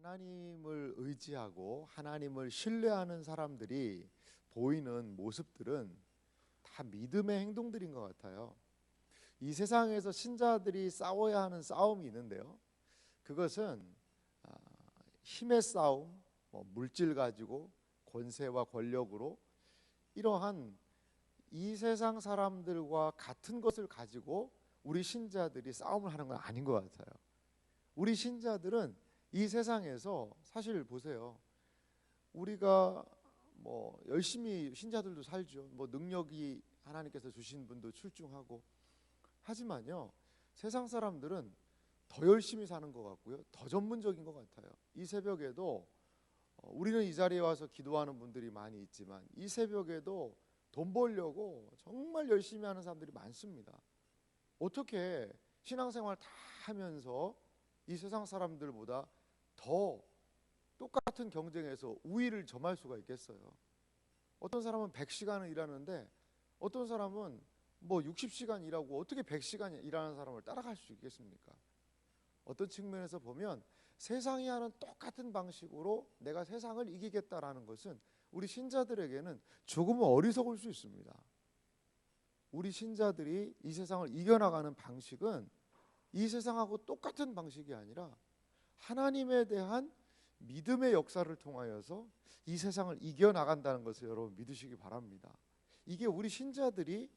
하나님을 의지하고 하나님을 신뢰하는 사람들이 보이는 모습들은 다 믿음의 행동들인 것 같아요. 이 세상에서 신자들이 싸워야 하는 싸움이 있는데요. 그것은 힘의 싸움, 물질 가지고 권세와 권력으로 이러한 이 세상 사람들과 같은 것을 가지고 우리 신자들이 싸움을 하는 건 아닌 것 같아요. 우리 신자들은 이 세상에서 사실 보세요. 우리가 열심히 신자들도 살죠. 능력이 하나님께서 주신 분도 출중하고 하지만요. 세상 사람들은 더 열심히 사는 것 같고요. 더 전문적인 것 같아요. 이 새벽에도 우리는 이 자리에 와서 기도하는 분들이 많이 있지만 이 새벽에도 돈 벌려고 정말 열심히 하는 사람들이 많습니다. 어떻게 신앙생활 다 하면서 이 세상 사람들보다 더 똑같은 경쟁에서 우위를 점할 수가 있겠어요? 어떤 사람은 100시간을 일하는데 어떤 사람은 60시간 일하고 어떻게 100시간 일하는 사람을 따라갈 수 있겠습니까? 어떤 측면에서 보면 세상이 하는 똑같은 방식으로 내가 세상을 이기겠다라는 것은 우리 신자들에게는 조금은 어리석을 수 있습니다. 우리 신자들이 이 세상을 이겨나가는 방식은 이 세상하고 똑같은 방식이 아니라 하나님에 대한 믿음의 역사를 통하여서 이 세상을 이겨나간다는 것을 여러분 믿으시기 바랍니다. 이게 우리 신자들이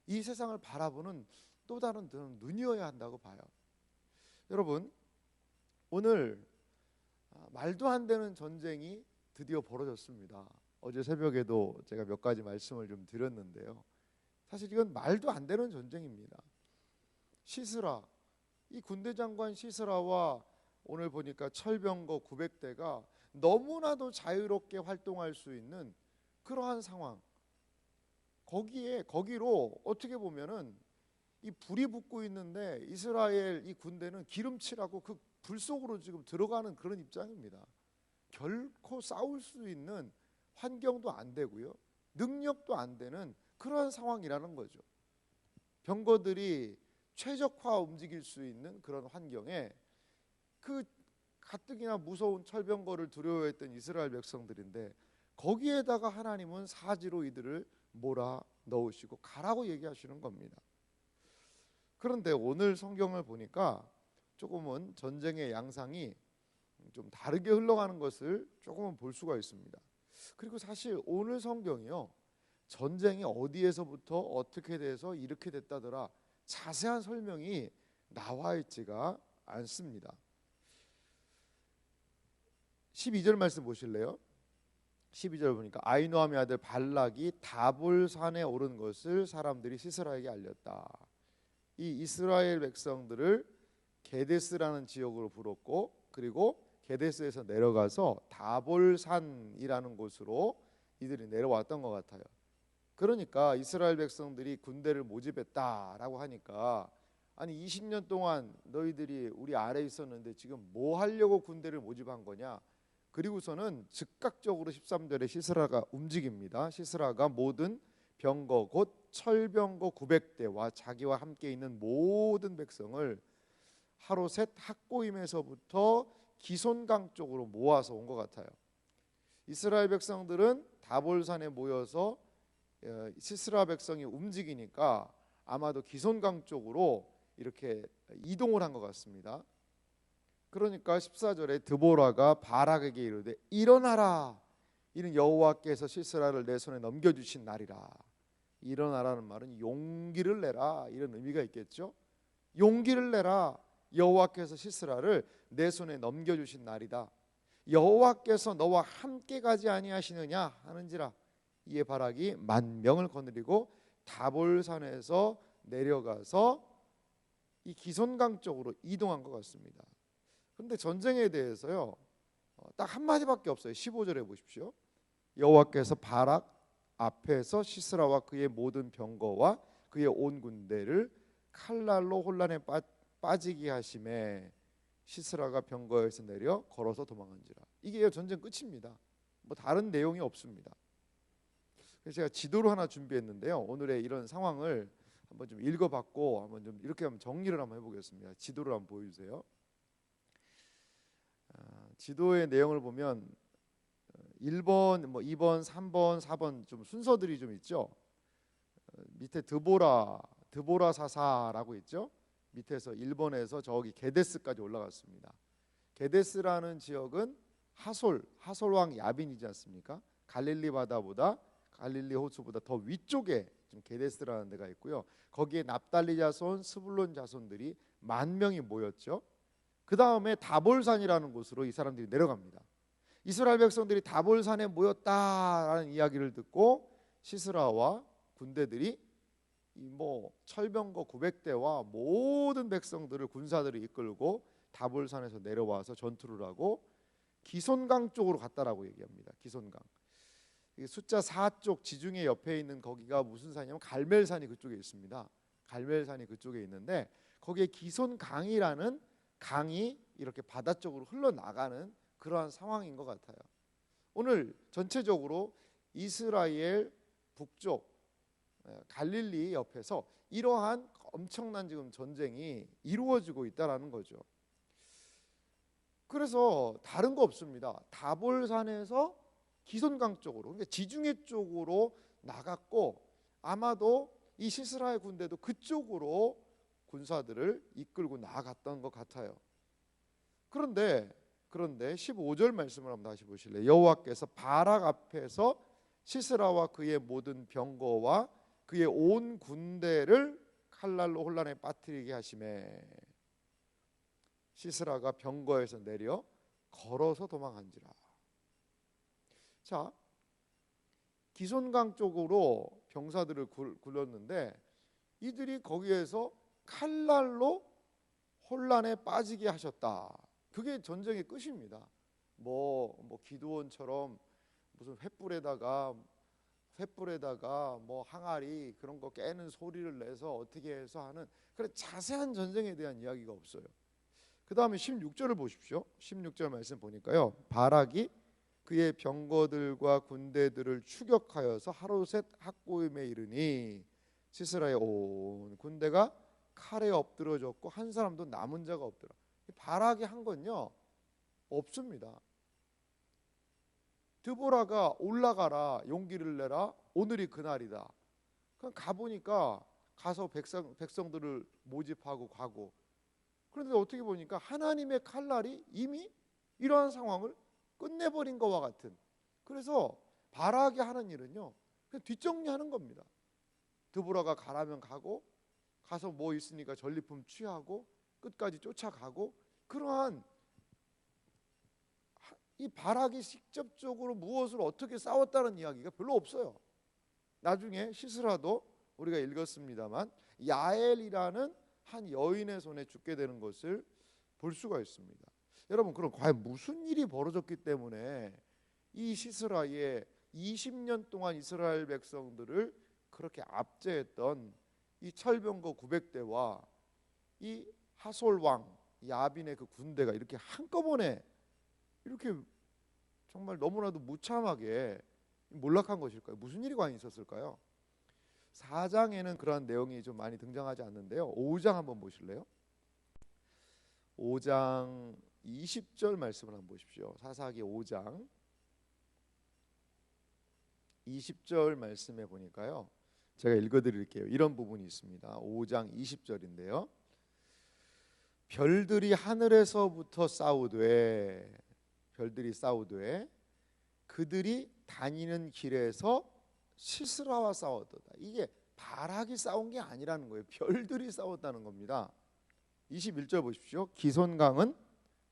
이 세상을 바라보는 또 다른 눈이어야 한다고 봐요. 여러분, 오늘 말도 안 되는 전쟁이 드디어 벌어졌습니다. 어제 새벽에도 제가 몇 가지 말씀을 좀 드렸는데요. 사실 이건 말도 안 되는 전쟁입니다. 시스라, 이 군대 장관 시스라와 오늘 보니까 철병거 900대가 너무나도 자유롭게 활동할 수 있는 그러한 상황. 거기로 어떻게 보면은 이 불이 붙고 있는데 이스라엘 이 군대는 기름칠하고 그 불 속으로 지금 들어가는 그런 입장입니다. 결코 싸울 수 있는 환경도 안 되고요. 능력도 안 되는 그러한 상황이라는 거죠. 병거들이 최적화 움직일 수 있는 그런 환경에 그 가뜩이나 무서운 철병거를 두려워했던 이스라엘 백성들인데 거기에다가 하나님은 사지로 이들을 몰아 넣으시고 가라고 얘기하시는 겁니다. 그런데 오늘 성경을 보니까 조금은 전쟁의 양상이 좀 다르게 흘러가는 것을 조금은 볼 수가 있습니다. 그리고 사실 오늘 성경이요, 전쟁이 어디에서부터 어떻게 돼서 이렇게 됐다더라 자세한 설명이 나와 있지가 않습니다. 12절 말씀 보실래요? 12절 보니까 아히노함의 아들 발락이 다볼산에 오른 것을 사람들이 시스라에게 알렸다. 이 이스라엘 백성들을 게데스라는 지역으로 불렀고 그리고 게데스에서 내려가서 다볼산이라는 곳으로 이들이 내려왔던 것 같아요. 그러니까 이스라엘 백성들이 군대를 모집했다라고 하니까 아니 20년 동안 너희들이 우리 아래에 있었는데 지금 뭐 하려고 군대를 모집한 거냐. 그리고서는 즉각적으로 13절에 시스라가 움직입니다. 시스라가 모든 병거 곧 철병거 900대와 자기와 함께 있는 모든 백성을 하로셋 학고임에서부터 기손강 쪽으로 모아서 온 것 같아요. 이스라엘 백성들은 다볼산에 모여서 시스라 백성이 움직이니까 아마도 기손강 쪽으로 이렇게 이동을 한 것 같습니다. 그러니까 14절에 드보라가 바락에게 이르되 일어나라, 이는 여호와께서 시스라를 내 손에 넘겨주신 날이라. 일어나라는 말은 용기를 내라 이런 의미가 있겠죠. 용기를 내라, 여호와께서 시스라를 내 손에 넘겨주신 날이다. 여호와께서 너와 함께 가지 아니하시느냐 하는지라. 이에 바락이 10,000명을 거느리고 다볼산에서 내려가서 이 기손강 쪽으로 이동한 것 같습니다. 그런데 전쟁에 대해서요 딱 한마디밖에 없어요. 15절에 보십시오. 여호와께서 바락 앞에서 시스라와 그의 모든 병거와 그의 온 군대를 칼날로 혼란에 빠지게 하심에 시스라가 병거에서 내려 걸어서 도망한지라. 이게 전쟁 끝입니다. 다른 내용이 없습니다. 그래서 제가 지도를 하나 준비했는데요. 오늘의 이런 상황을 한번 좀 읽어봤고 한번 좀 이렇게 한번 정리를 한번 해보겠습니다. 지도를 한번 보여주세요. 지도의 내용을 보면 1번, 뭐 2번, 3번, 4번 좀 순서들이 좀 있죠. 밑에 드보라 사사라고 있죠. 밑에서 1번에서 저기 게데스까지 올라갔습니다. 게데스라는 지역은 하솔 왕 야빈이지 않습니까? 갈릴리 호수보다 더 위쪽에 좀 게데스라는 데가 있고요. 거기에 납달리 자손, 스불론 자손들이 10,000명이 모였죠. 그 다음에 다볼산이라는 곳으로 이 사람들이 내려갑니다. 이스라엘 백성들이 다볼산에 모였다라는 이야기를 듣고 시스라와 군대들이 뭐 철병거 900대와 모든 백성들을 군사들을 이끌고 다볼산에서 내려와서 전투를 하고 기손강 쪽으로 갔다라고 얘기합니다. 기손강. 숫자 4쪽 지중해 옆에 있는 거기가 무슨 산이냐면 갈멜산이 그쪽에 있습니다. 갈멜산이 그쪽에 있는데 거기에 기손강이라는 강이 이렇게 바다 쪽으로 흘러나가는 그러한 상황인 것 같아요. 오늘 전체적으로 이스라엘 북쪽 갈릴리 옆에서 이러한 엄청난 지금 전쟁이 이루어지고 있다라는 거죠. 그래서 다른 거 없습니다. 다볼산에서 기손강 쪽으로, 그러니까 지중해 쪽으로 나갔고 아마도 이 시스라의 군대도 그쪽으로 군사들을 이끌고 나아갔던 것 같아요. 그런데 15절 말씀을 한번 다시 보실래요? 여호와께서 바락 앞에서 시스라와 그의 모든 병거와 그의 온 군대를 칼날로 혼란에 빠뜨리게 하시매 시스라가 병거에서 내려 걸어서 도망한지라. 자, 기손강 쪽으로 병사들을 굴렀는데 이들이 거기에서 칼날로 혼란에 빠지게 하셨다. 그게 전쟁의 끝입니다. 뭐 기드온처럼 무슨 횃불에다가 뭐 항아리 그런 거 깨는 소리를 내서 어떻게 해서 하는 그런 자세한 전쟁에 대한 이야기가 없어요. 그 다음에 16절을 보십시오. 16절 말씀 보니까요, 바락이 그의 병거들과 군대들을 추격하여서 하루셋 학고임에 이르니 시스라의 온 군대가 칼에 엎드러졌고 한 사람도 남은 자가 없더라. 바락이 한 건요 없습니다. 드보라가 올라가라, 용기를 내라, 오늘이 그날이다. 그럼 가보니까 가서 백성들을 모집하고 가고, 그런데 어떻게 보니까 하나님의 칼날이 이미 이러한 상황을 끝내버린 것과 같은, 그래서 바락이 하는 일은요 그냥 뒷정리하는 겁니다. 드보라가 가라면 가고, 가서 뭐 있으니까 전리품 취하고 끝까지 쫓아가고, 그러한 이 바락이 직접적으로 무엇을 어떻게 싸웠다는 이야기가 별로 없어요. 나중에 시스라도 우리가 읽었습니다만 야엘이라는 한 여인의 손에 죽게 되는 것을 볼 수가 있습니다. 여러분, 그럼 과연 무슨 일이 벌어졌기 때문에 이 시스라의 20년 동안 이스라엘 백성들을 그렇게 압제했던 이 철병거 900대와 이 하솔 왕 야빈의 그 군대가 이렇게 한꺼번에 이렇게 정말 너무나도 무참하게 몰락한 것일까요? 무슨 일이 과연 있었을까요? 4장에는 그러한 내용이 좀 많이 등장하지 않는데요. 5장 한번 보실래요? 5장 20절 말씀을 한번 보십시오. 사사기 5장 20절 말씀에 보니까요, 제가 읽어드릴게요. 이런 부분이 있습니다. 5장 20절인데요. 별들이 하늘에서부터 싸우되 그들이 다니는 길에서 시스라와 싸웠도다. 이게 바락이 싸운 게 아니라는 거예요. 별들이 싸웠다는 겁니다. 21절 보십시오. 기손강은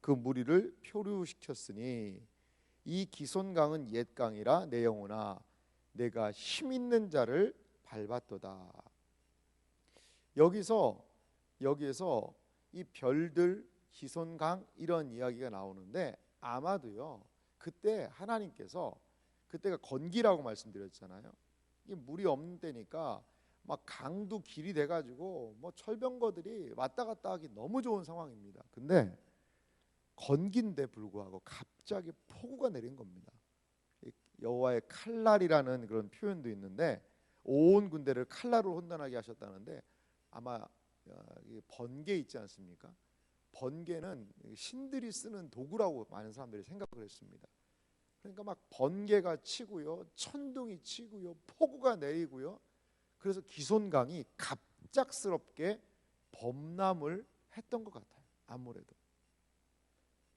그 무리를 표류시켰으니 이 기손강은 옛 강이라 내 영혼아 내가 힘 있는 자를 밟았도다. 여기서 이 별들, 기손강 이런 이야기가 나오는데 아마도요 그때 하나님께서, 그때가 건기라고 말씀드렸잖아요. 이게 물이 없는 때니까 막 강도 길이 돼가지고 뭐 철병거들이 왔다 갔다 하기 너무 좋은 상황입니다. 근데 건기인데 불구하고 갑자기 폭우가 내린 겁니다. 여호와의 칼날이라는 그런 표현도 있는데 온 군대를 칼날로 혼돈하게 하셨다는데 아마 번개 있지 않습니까? 번개는 신들이 쓰는 도구라고 많은 사람들이 생각을 했습니다. 그러니까 막 번개가 치고요, 천둥이 치고요, 폭우가 내리고요. 그래서 기손강이 갑작스럽게 범람을 했던 것 같아요. 아무래도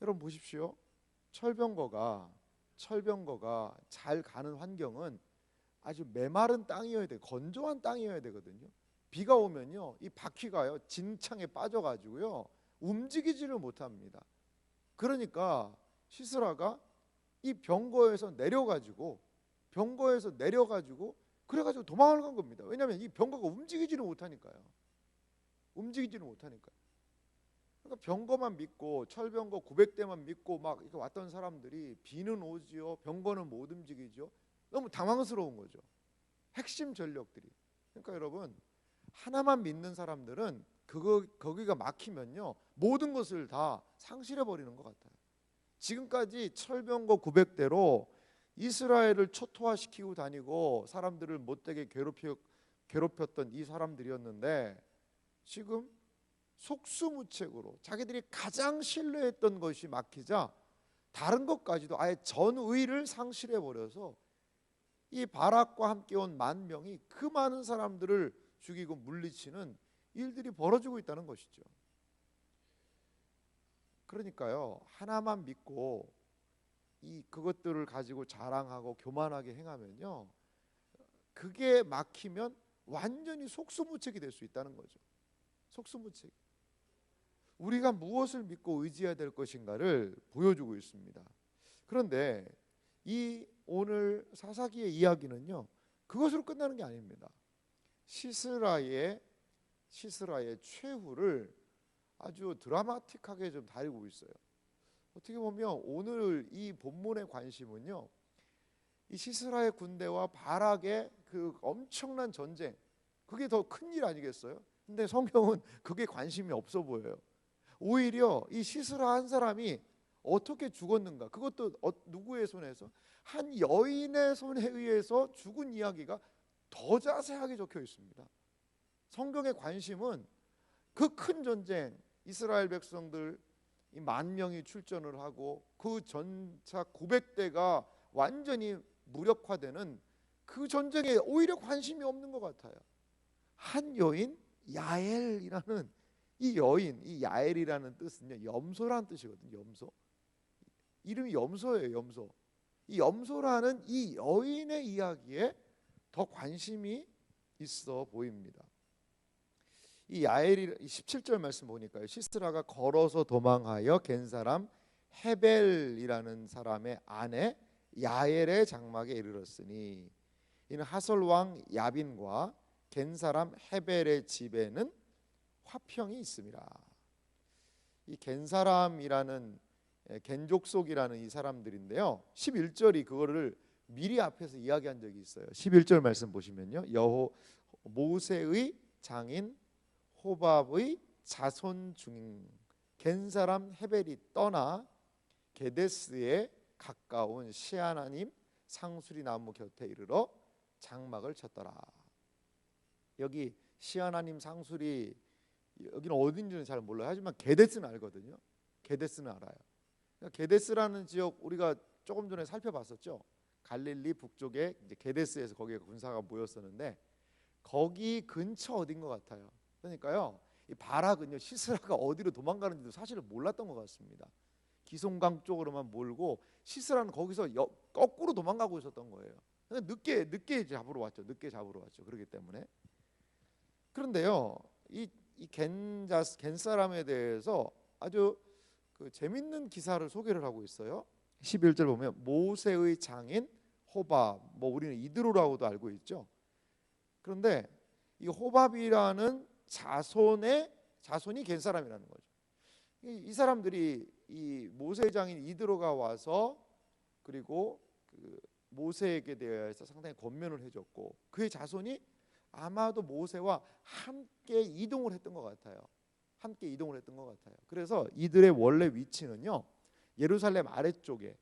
여러분 보십시오. 철병거가 잘 가는 환경은 아주 메마른 땅이어야 돼, 건조한 땅이어야 되거든요. 비가 오면요, 이 바퀴가요 진창에 빠져가지고요 움직이지를 못합니다. 그러니까 시스라가 이 병거에서 내려가지고 그래가지고 도망을 간 겁니다. 왜냐하면 이 병거가 움직이지를 못하니까요. 그러니까 병거만 믿고 철병거 900대만 믿고 막 이렇게 왔던 사람들이 비는 오지요, 병거는 못 움직이죠. 너무 당황스러운 거죠. 핵심 전력들이. 그러니까 여러분, 하나만 믿는 사람들은 거기가 막히면요 모든 것을 다 상실해 버리는 것 같아요. 지금까지 철병거 900대로 이스라엘을 초토화시키고 다니고 사람들을 못되게 괴롭혔던 이 사람들이었는데, 지금 속수무책으로 자기들이 가장 신뢰했던 것이 막히자 다른 것까지도 아예 전의를 상실해 버려서 이 바락과 함께 온 10,000명이 그 많은 사람들을 죽이고 물리치는 일들이 벌어지고 있다는 것이죠. 그러니까요, 하나만 믿고 그것들을 가지고 자랑하고 교만하게 행하면요, 그게 막히면 완전히 속수무책이 될 수 있다는 거죠. 속수무책. 우리가 무엇을 믿고 의지해야 될 것인가를 보여주고 있습니다. 그런데 이 오늘 사사기의 이야기는요 그것으로 끝나는 게 아닙니다. 시스라의 최후를 아주 드라마틱하게 좀 다루고 있어요. 어떻게 보면 오늘 이 본문의 관심은요, 이 시스라의 군대와 바락의 그 엄청난 전쟁, 그게 더 큰 일 아니겠어요? 근데 성경은 그게 관심이 없어 보여요. 오히려 이 시스라 한 사람이 어떻게 죽었는가, 그것도 누구의 손에서? 한 여인의 손에 의해서 죽은 이야기가 더 자세하게 적혀 있습니다. 성경의 관심은 그 큰 전쟁, 이스라엘 백성들 10,000명이 출전을 하고 그 전차 900대가 완전히 무력화되는 그 전쟁에 오히려 관심이 없는 것 같아요. 한 여인, 야엘이라는 이 여인, 이 야엘이라는 뜻은요 염소라는 뜻이거든요. 염소. 이름이 염소예요. 염소. 이 염소라는 이 여인의 이야기에 더 관심이 있어 보입니다. 이 야엘이 17절 말씀 보니까요, 시스라가 걸어서 도망하여 겐 사람 헤벨이라는 사람의 아내 야엘의 장막에 이르렀으니 이는 하솔 왕 야빈과 겐 사람 헤벨의 집에는 화평이 있습니다. 이 겐 사람이라는 겐족속이라는 이 사람들인데요, 11절이 그거를 미리 앞에서 이야기한 적이 있어요. 11절 말씀 보시면요, 모세의 장인 호밥의 자손 중 겐 사람 헤벨이 떠나 게데스에 가까운 시아나님 상수리 나무 곁에 이르러 장막을 쳤더라. 여기 시아나님 상수리, 여기는 어딘지는 잘 몰라요. 하지만 게데스는 알거든요. 게데스는 알아요. 그러니까 게데스라는 지역 우리가 조금 전에 살펴봤었죠. 갈릴리 북쪽에 이제 게데스에서 거기에 군사가 모였었는데 거기 근처 어딘 것 같아요. 그러니까요, 이 바락은요 시스라가 어디로 도망가는지도 사실은 몰랐던 것 같습니다. 기송강 쪽으로만 몰고 시스라는 거기서 거꾸로 도망가고 있었던 거예요. 늦게 잡으러 왔죠. 그렇기 때문에. 그런데요, 이 겐 사람에 대해서 아주 재밌는 기사를 소개를 하고 있어요. 11절 보면 모세의 장인 호밥, 우리는 이드로라고도 알고 있죠. 그런데 이 호밥이라는 자손이 겐 사람이라는 거죠. 이 사람들이 이 모세의 장인 이드로가 와서 그리고 모세에게 대해서 상당히 권면을 해줬고 그의 자손이 아마도 모세와 함께 이동을 했던 것 같아요. 그래서 이들의 원래 위치는요 예루살렘 아래쪽에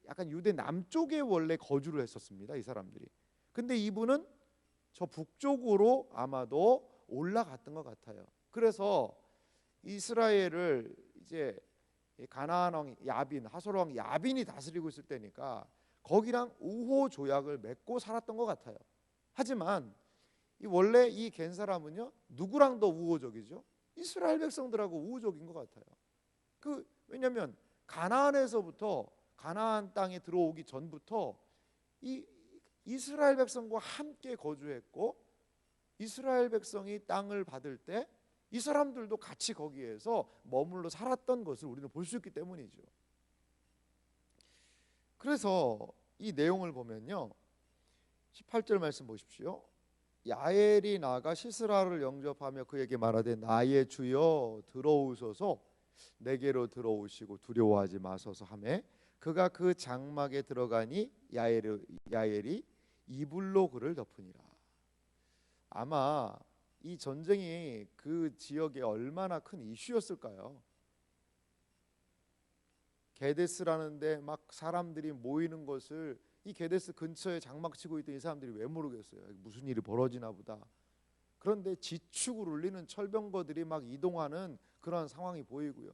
약간 유대 남쪽에 원래 거주를 했었습니다. 이 사람들이. 근데 이분은 저 북쪽으로 아마도 올라갔던 것 같아요. 그래서 이스라엘을 이제 가나안 왕 야빈, 하솔 왕 야빈이 다스리고 있을 때니까 거기랑 우호 조약을 맺고 살았던 것 같아요. 하지만 원래 이 겐 사람은요 누구랑 더 우호적이죠? 이스라엘 백성들하고 우호적인 것 같아요. 왜냐하면 가나안에서부터 가나안 땅에 들어오기 전부터 이 이스라엘 백성과 함께 거주했고 이스라엘 백성이 땅을 받을 때 이 사람들도 같이 거기에서 머물러 살았던 것을 우리는 볼 수 있기 때문이죠. 그래서 이 내용을 보면요 18절 말씀 보십시오. 야엘이 나가 시스라를 영접하며 그에게 말하되 나의 주여 들어오소서 내게로 들어오시고 두려워하지 마소서 하매 그가 그 장막에 들어가니 야엘이 이불로 그를 덮으니라. 아마 이 전쟁이 그 지역에 얼마나 큰 이슈였을까요? 게데스라는데 막 사람들이 모이는 것을 이 게데스 근처에 장막 치고 있던 이 사람들이 왜 모르겠어요? 무슨 일이 벌어지나 보다. 그런데 지축을 울리는 철병거들이 막 이동하는 그런 상황이 보이고요.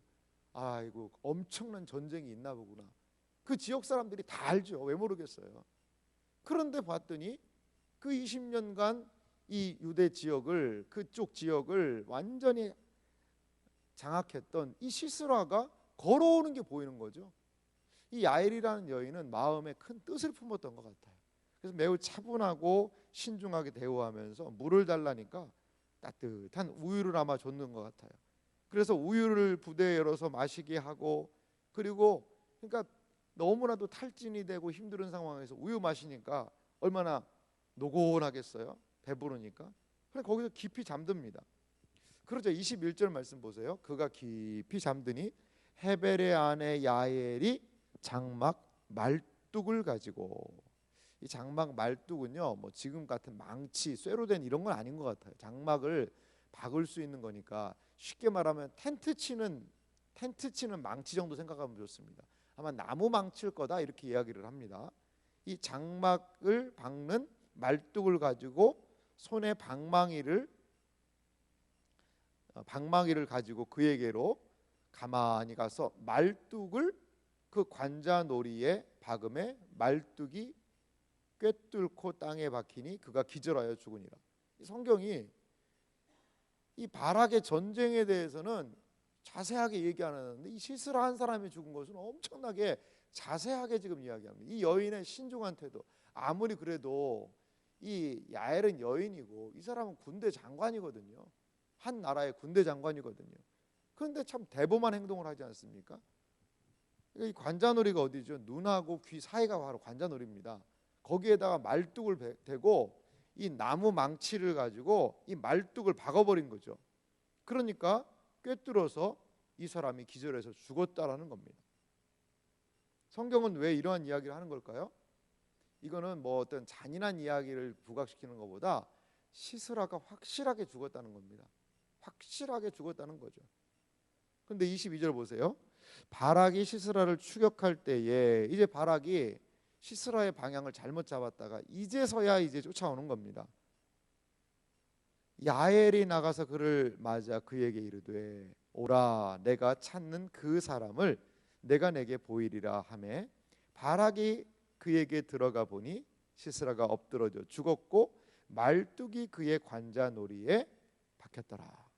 아이고 엄청난 전쟁이 있나 보구나. 그 지역 사람들이 다 알죠. 왜 모르겠어요? 그런데 봤더니 그 20년간 이 유대 지역을 그쪽 지역을 완전히 장악했던 이 시스라가 걸어오는 게 보이는 거죠. 이 야엘이라는 여인은 마음에 큰 뜻을 품었던 것 같아요. 그래서 매우 차분하고 신중하게 대우하면서 물을 달라니까 따뜻한 우유를 아마 줬는 것 같아요. 그래서 우유를 부대에 열어서 마시게 하고 그리고 그러니까 너무나도 탈진이 되고 힘든 상황에서 우유 마시니까 얼마나 노곤하겠어요. 배부르니까. 그래 거기서 깊이 잠듭니다. 그러자 21절 말씀 보세요. 그가 깊이 잠드니 헤벨의 아내 야엘이 장막 말뚝을 가지고 이 장막 말뚝은요 뭐 지금 같은 망치 쇠로 된 이런 건 아닌 것 같아요. 장막을 박을 수 있는 거니까 쉽게 말하면 텐트 치는 망치 정도 생각하면 좋습니다. 아마 나무 망치일 거다 이렇게 이야기를 합니다. 이 장막을 박는 말뚝을 가지고 손에 방망이를 가지고 그에게로 가만히 가서 말뚝을 그 관자놀이에 박음에 말뚝이 꿰뚫고 땅에 박히니 그가 기절하여 죽으니라. 이 성경이 이 바락의 전쟁에 대해서는 자세하게 얘기 안 하는데 이 시스라 한 사람이 죽은 것은 엄청나게 자세하게 지금 이야기합니다. 이 여인의 신중한 태도. 아무리 그래도 이 야엘은 여인이고 이 사람은 군대 장관이거든요. 한 나라의 군대 장관이거든요. 그런데 참 대범한 행동을 하지 않습니까? 이 관자놀이가 어디죠? 눈하고 귀 사이가 바로 관자놀이입니다. 거기에다가 말뚝을 대고 이 나무 망치를 가지고 이 말뚝을 박아버린 거죠. 그러니까 꿰뚫어서 이 사람이 기절해서 죽었다라는 겁니다. 성경은 왜 이러한 이야기를 하는 걸까요? 이거는 뭐 어떤 잔인한 이야기를 부각시키는 것보다 시스라가 확실하게 죽었다는 겁니다. 확실하게 죽었다는 거죠. 그런데 22절 보세요. 바락이 시스라를 추격할 때에 이제 바락이 시스라의 방향을 잘못 잡았다가 이제서야 쫓아오는 겁니다. 야엘이 나가서 그를 맞아 그에게 이르되 오라 내가 찾는 그 사람을 내가 내게 보이리라 하매 바락이 그에게 들어가 보니 시스라가 엎드러져 죽었고 말뚝이 그의 관자놀이에 박혔더라.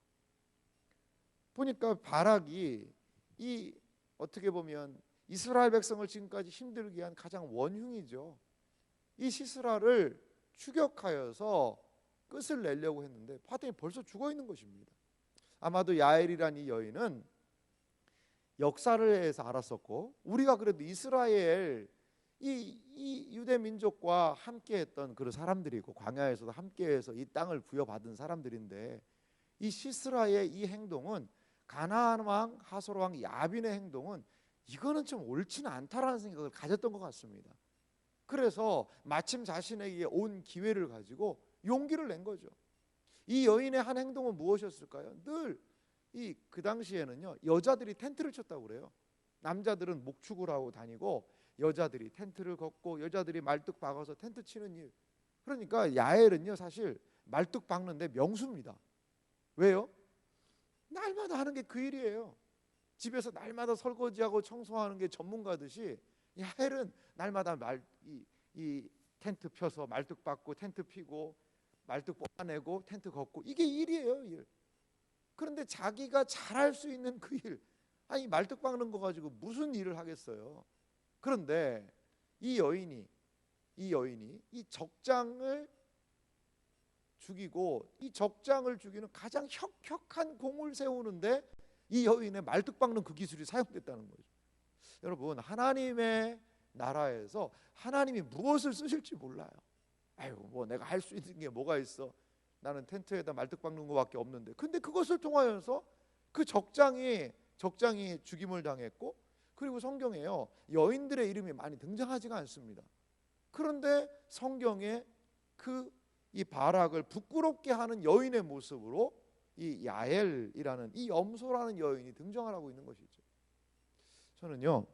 보니까 바락이 이 어떻게 보면 이스라엘 백성을 지금까지 힘들게 한 가장 원흉이죠. 이 시스라를 추격하여서 끝을 내려고 했는데 봤더니 벌써 죽어 있는 것입니다. 아마도 야엘이란 이 여인은 역사를 해서 알았었고 우리가 그래도 이스라엘 이 유대 민족과 함께했던 그런 사람들이고 광야에서도 함께해서 이 땅을 부여받은 사람들인데 이 시스라의 이 행동은 가나안 왕 하솔 왕 야빈의 행동은 이거는 좀 옳지는 않다라는 생각을 가졌던 것 같습니다. 그래서 마침 자신에게 온 기회를 가지고 용기를 낸 거죠. 이 여인의 한 행동은 무엇이었을까요? 늘 그 당시에는요 여자들이 텐트를 쳤다고 그래요. 남자들은 목축을 하고 다니고 여자들이 텐트를 걷고 여자들이 말뚝 박아서 텐트 치는 일. 그러니까 야엘은요 사실 말뚝 박는데 명수입니다. 왜요? 날마다 하는 게 그 일이에요. 집에서 날마다 설거지하고 청소하는 게 전문가듯이 야엘은 날마다 이 텐트 펴서 말뚝 박고 텐트 피고 말뚝 뽑아내고 텐트 걷고 이게 일이에요, 일. 그런데 자기가 잘할 수 있는 그 일, 아니 말뚝 박는 거 가지고 무슨 일을 하겠어요. 그런데 이 여인이 이 적장을 죽이고 이 적장을 죽이는 가장 혁혁한 공을 세우는데 이 여인의 말뚝 박는 그 기술이 사용됐다는 거죠. 여러분, 하나님의 나라에서 하나님이 무엇을 쓰실지 몰라요. 아유, 뭐 내가 할 수 있는 게 뭐가 있어? 나는 텐트에다 말뚝 박는 거밖에 없는데. 근데 그것을 통하여서 그 적장이 죽임을 당했고, 그리고 성경에요 여인들의 이름이 많이 등장하지가 않습니다. 그런데 성경에 이 바락을 부끄럽게 하는 여인의 모습으로 이 야엘이라는 이 염소라는 여인이 등장을 하고 있는 것이죠. 저는요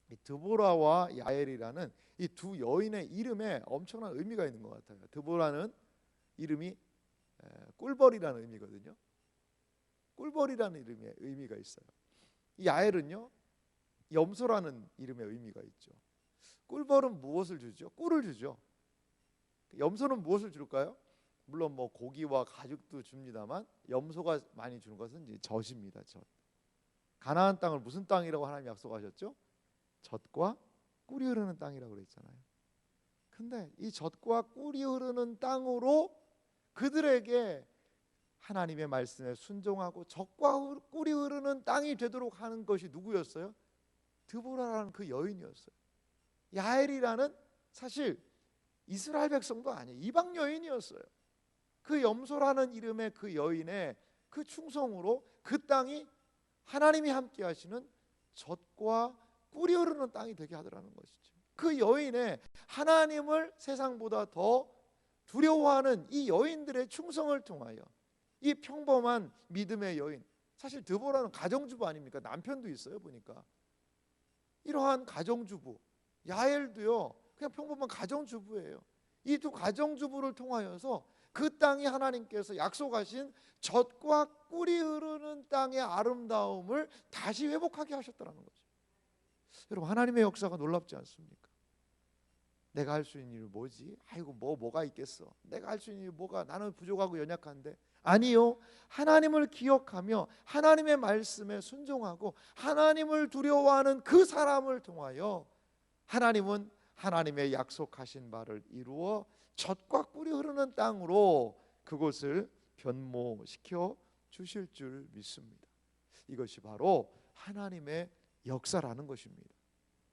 이 드보라와 야엘이라는 이 두 여인의 이름에 엄청난 의미가 있는 것 같아요. 드보라는 이름이 꿀벌이라는 의미거든요. 꿀벌이라는 이름의 의미가 있어요. 이 야엘은요 염소라는 이름의 의미가 있죠. 꿀벌은 무엇을 주죠? 꿀을 주죠. 염소는 무엇을 줄까요? 물론 뭐 고기와 가죽도 줍니다만 염소가 많이 주는 것은 이제 젖입니다. 젖. 가나안 땅을 무슨 땅이라고 하나님이 약속하셨죠? 젖과 꿀이 흐르는 땅이라고 그랬잖아요. 근데 이 젖과 꿀이 흐르는 땅으로 그들에게 하나님의 말씀에 순종하고 젖과 꿀이 흐르는 땅이 되도록 하는 것이 누구였어요? 드보라라는 그 여인이었어요. 야엘이라는 사실 이스라엘 백성도 아니에요. 이방 여인이었어요. 그 염소라는 이름의 그 여인의 그 충성으로 그 땅이 하나님이 함께 하시는 젖과 꿀이 흐르는 땅이 되게 하더라는 것이죠. 그 여인의 하나님을 세상보다 더 두려워하는 이 여인들의 충성을 통하여 이 평범한 믿음의 여인, 사실 드보라는 가정주부 아닙니까? 남편도 있어요 보니까. 이러한 가정주부 야엘도요 그냥 평범한 가정주부예요. 이 두 가정주부를 통하여서 그 땅이 하나님께서 약속하신 젖과 꿀이 흐르는 땅의 아름다움을 다시 회복하게 하셨다는 거죠. 여러분, 하나님의 역사가 놀랍지 않습니까? 내가 할 수 있는 일이 뭐지? 아이고 뭐가 있겠어. 내가 할 수 있는 일이 뭐가, 나는 부족하고 연약한데. 아니요, 하나님을 기억하며 하나님의 말씀에 순종하고 하나님을 두려워하는 그 사람을 통하여 하나님은 하나님의 약속하신 바를 이루어 젖과 꿀이 흐르는 땅으로 그곳을 변모시켜 주실 줄 믿습니다. 이것이 바로 하나님의 역사라는 것입니다.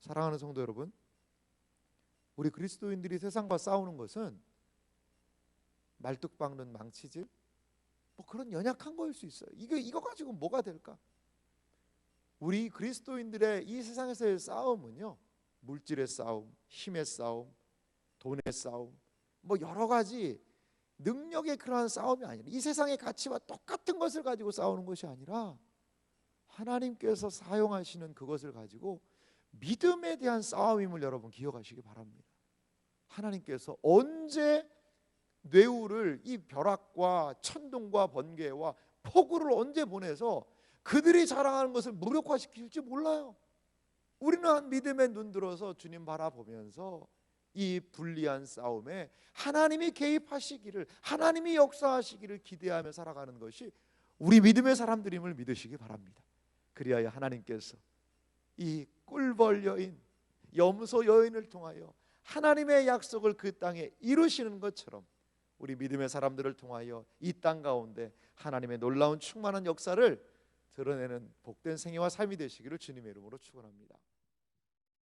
사랑하는 성도 여러분, 우리 그리스도인들이 세상과 싸우는 것은 말뚝 박는 망치질, 뭐 그런 연약한 거일 수 있어요. 이거 가지고 뭐가 될까? 우리 그리스도인들의 이 세상에서의 싸움은요, 물질의 싸움, 힘의 싸움, 돈의 싸움, 뭐 여러 가지 능력의 그러한 싸움이 아니라, 이 세상의 가치와 똑같은 것을 가지고 싸우는 것이 아니라 하나님께서 사용하시는 그것을 가지고 믿음에 대한 싸움임을 여러분 기억하시기 바랍니다. 하나님께서 언제 뇌우를, 이 벼락과 천둥과 번개와 폭우를 언제 보내서 그들이 자랑하는 것을 무력화시킬지 몰라요. 우리는 믿음에 눈들어서 주님 바라보면서 이 불리한 싸움에 하나님이 개입하시기를, 하나님이 역사하시기를 기대하며 살아가는 것이 우리 믿음의 사람들임을 믿으시기 바랍니다. 그리하여 하나님께서 이 꿀벌 여인, 염소 여인을 통하여 하나님의 약속을 그 땅에 이루시는 것처럼 우리 믿음의 사람들을 통하여 이 땅 가운데 하나님의 놀라운 충만한 역사를 드러내는 복된 생애와 삶이 되시기를 주님의 이름으로 축원합니다.